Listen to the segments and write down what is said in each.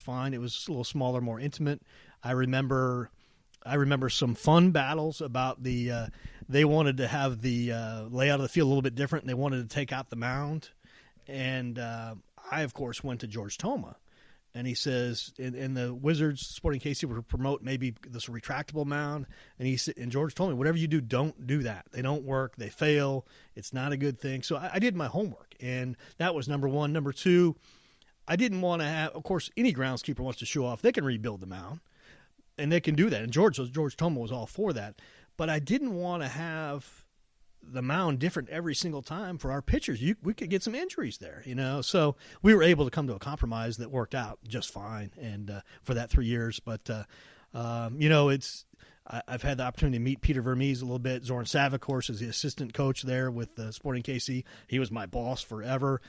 fine. It was a little smaller, more intimate. I remember some fun battles about they wanted to have the layout of the field a little bit different, and they wanted to take out the mound. And I, of course, went to George Toma. And he says, and the Wizards, Sporting KC, would promote maybe this retractable mound. And George told me, whatever you do, don't do that. They don't work. They fail. It's not a good thing. So I did my homework, and that was number one. Number two, I didn't want to have, of course, any groundskeeper wants to show off. They can rebuild the mound, and they can do that. And George Toma was all for that. But I didn't want to have the mound different every single time for our pitchers. We could get some injuries there, So we were able to come to a compromise that worked out just fine, and for that 3 years. But I've had the opportunity to meet Peter Vermees a little bit. Zoran Savic, of course, is the assistant coach there with Sporting KC. He was my boss forever.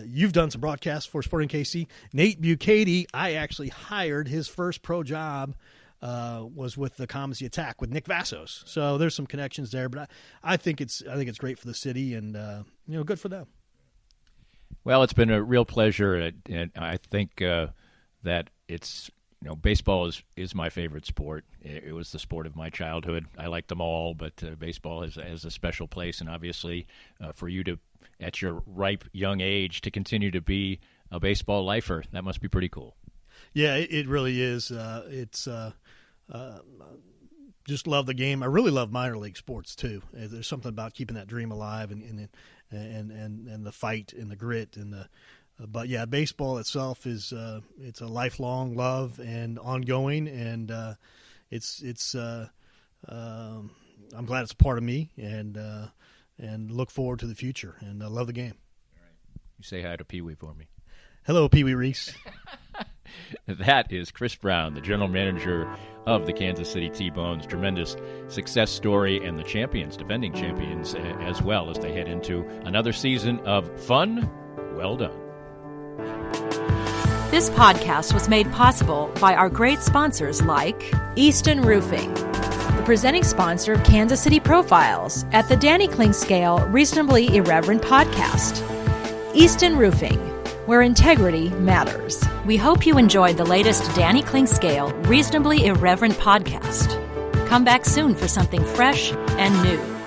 You've done some broadcasts for Sporting KC. Nate Bukaty, I actually hired. His first pro job was with the Comedy Attack with Nick Vassos. So there's some connections there, but I think it's great for the city, and good for them. Well, it's been a real pleasure, and I think that it's baseball is my favorite sport. It was the sport of my childhood. I like them all, but baseball has a special place, and obviously for you to, at your ripe young age, to continue to be a baseball lifer, that must be pretty cool. Yeah, it really is. It's just love the game. I really love minor league sports too. There's something about keeping that dream alive and the fight and the grit but yeah, baseball itself is it's a lifelong love and ongoing, and I'm glad it's a part of me, and look forward to the future, and I love the game. All right. You say hi to Pee Wee for me. Hello, Pee Wee Reese. That is Chris Browne, the general manager of the Kansas City T-Bones. Tremendous success story, and the champions, defending champions, as well, as they head into another season of fun. Well done. This podcast was made possible by our great sponsors like Easton Roofing, the presenting sponsor of Kansas City Profiles at the Danny Klingscale Reasonably Irreverent podcast. Easton Roofing, where integrity matters. We hope you enjoyed the latest Danny Klingscale Reasonably Irreverent podcast. Come back soon for something fresh and new.